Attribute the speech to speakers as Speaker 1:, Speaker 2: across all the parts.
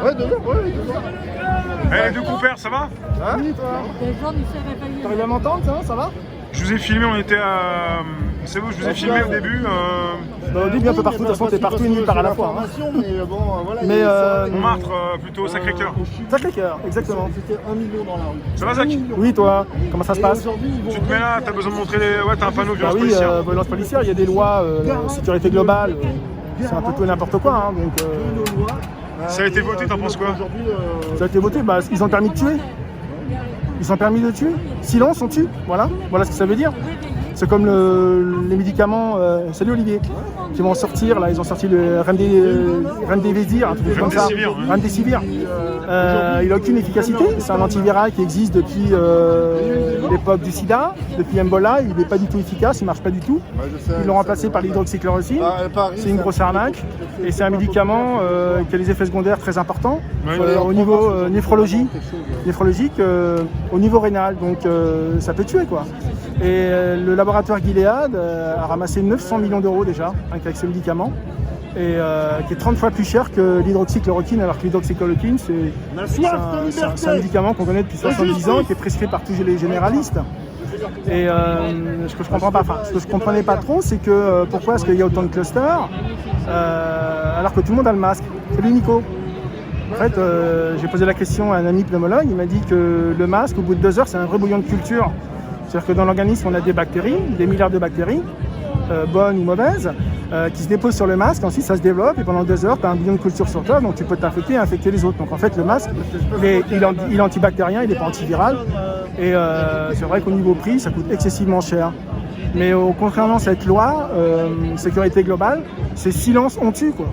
Speaker 1: Ouais, 2 heures, ouais, 2 heures.
Speaker 2: Eh, les deux compères, ça va?
Speaker 1: Oui, toi. T'arrives à m'entendre, ça va?
Speaker 2: Je vous ai filmé, on était à... C'est vous, je vous ai filmé au début.
Speaker 1: Bah, au début, un peu partout, de toute façon, t'es partout et nulle part à la fois. Mais
Speaker 2: Montmartre, plutôt Sacré-Cœur.
Speaker 1: Sacré-Cœur, exactement.
Speaker 3: C'était 1 million dans la rue.
Speaker 2: Ça va, Zach?
Speaker 1: Oui, toi, comment ça se passe?
Speaker 2: Tu te mets là, t'as besoin de montrer les... Ouais, t'as un panneau
Speaker 1: Bah
Speaker 2: violence
Speaker 1: oui,
Speaker 2: policière.
Speaker 1: violence policière, il y a des lois, sécurité globale, c'est un peu tout et n'importe quoi. Hein, donc,
Speaker 2: Ça a été voté, t'en penses quoi?
Speaker 1: ça a été voté, bah, ils ont permis de tuer. Ils ont permis de tuer. Silence, on tue. Voilà ce que ça veut dire. C'est comme les médicaments, salut Olivier, qui vont sortir, là ils ont sorti le Remdesivir, un truc comme ça. Remdesivir. Il n'a aucune efficacité, c'est un antiviral qui existe depuis l'époque du sida, depuis Ebola, il n'est pas du tout efficace, il ne marche pas du tout. Ils l'ont remplacé par l'hydroxychloroquine, c'est une grosse arnaque, et c'est un médicament qui a des effets secondaires très importants au niveau néphrologique, au niveau rénal, donc ça peut tuer quoi. Et le laboratoire Gilead a ramassé 900 millions d'euros déjà avec ce médicament, et qui est 30 fois plus cher que l'hydroxychloroquine, alors que l'hydroxychloroquine c'est un médicament qu'on connaît depuis 70 ans, qui est prescrit par tous les généralistes. Et ce que je comprends pas, ce que je comprenais pas trop, c'est que pourquoi est-ce qu'il y a autant de clusters alors que tout le monde a le masque. Salut Nico. En fait, j'ai posé la question à un ami pneumologue, il m'a dit que le masque, au bout de 2 heures, c'est un vrai bouillon de culture. C'est-à-dire que dans l'organisme, on a des bactéries, des milliards de bactéries, bonnes ou mauvaises, qui se déposent sur le masque, ensuite ça se développe, et pendant 2 heures, tu as un bouillon de culture sur toi, donc tu peux t'infecter et infecter les autres. Donc en fait, le masque, il est antibactérien, il n'est pas antiviral, et c'est vrai qu'au niveau prix, ça coûte excessivement cher. Mais contrairement à cette loi, sécurité globale, c'est silence, on tue, quoi.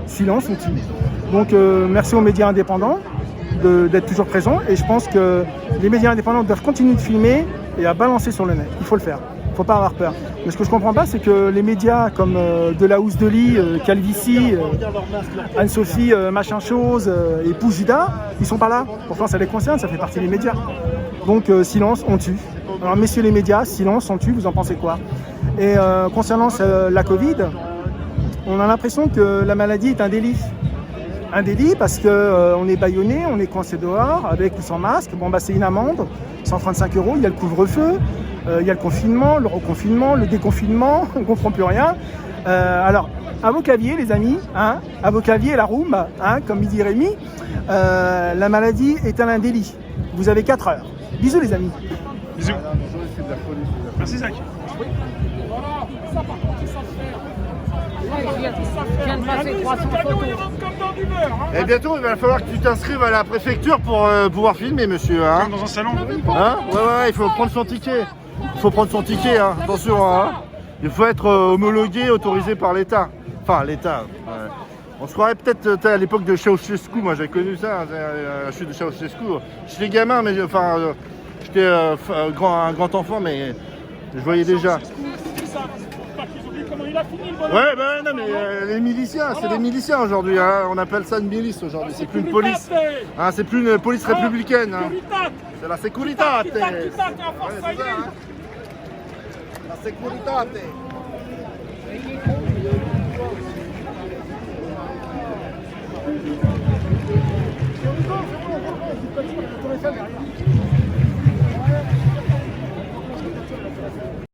Speaker 1: Silence, on tue. Donc merci aux médias indépendants d'être toujours présents, et je pense que les médias indépendants doivent continuer de filmer et à balancer sur le net. Il faut le faire. Il ne faut pas avoir peur. Mais ce que je ne comprends pas, c'est que les médias comme Delahousse Dely, Calvici, Anne-Sophie machin chose et Poujida, ils ne sont pas là. Pourtant, ça les concerne, ça fait partie des médias. Donc, silence, on tue. Alors, messieurs les médias, silence, on tue, vous en pensez quoi? Et concernant la Covid, on a l'impression que la maladie est un délit. Un délit parce qu'on est bâillonné, on est coincé dehors, avec ou sans masque. Bon, bah, c'est une amende, 135 €, il y a le couvre-feu, il y a le confinement, le reconfinement, le déconfinement, on ne comprend plus rien. Alors, à vos claviers, les amis, hein, à vos claviers, la room, hein, comme dit Rémi, la maladie est un délit. Vous avez 4 heures. Bisous, les amis.
Speaker 2: Bisous. Merci, Zach.
Speaker 3: Et bientôt, il va falloir que tu t'inscrives à la préfecture pour pouvoir filmer, monsieur. Hein,
Speaker 2: Dans un salon.
Speaker 3: hein, ouais, il faut prendre son ticket. Il faut prendre son ticket, hein. Attention. Hein. Il faut être homologué, autorisé par l'État. Enfin, l'État. Ouais. On se croirait peut-être à l'époque de Ceausescu. Moi, j'avais connu ça, la chute de Ceausescu. J'étais gamin, mais j'étais un grand enfant, mais je voyais déjà. Ouais, ben non, mais les miliciens, c'est des miliciens aujourd'hui. Hein. On appelle ça une milice aujourd'hui. C'est plus une police. Hein, c'est plus une police républicaine. Hein. C'est la sécurité. Ouais, c'est ça, hein. La sécurité.
Speaker 1: Derrière.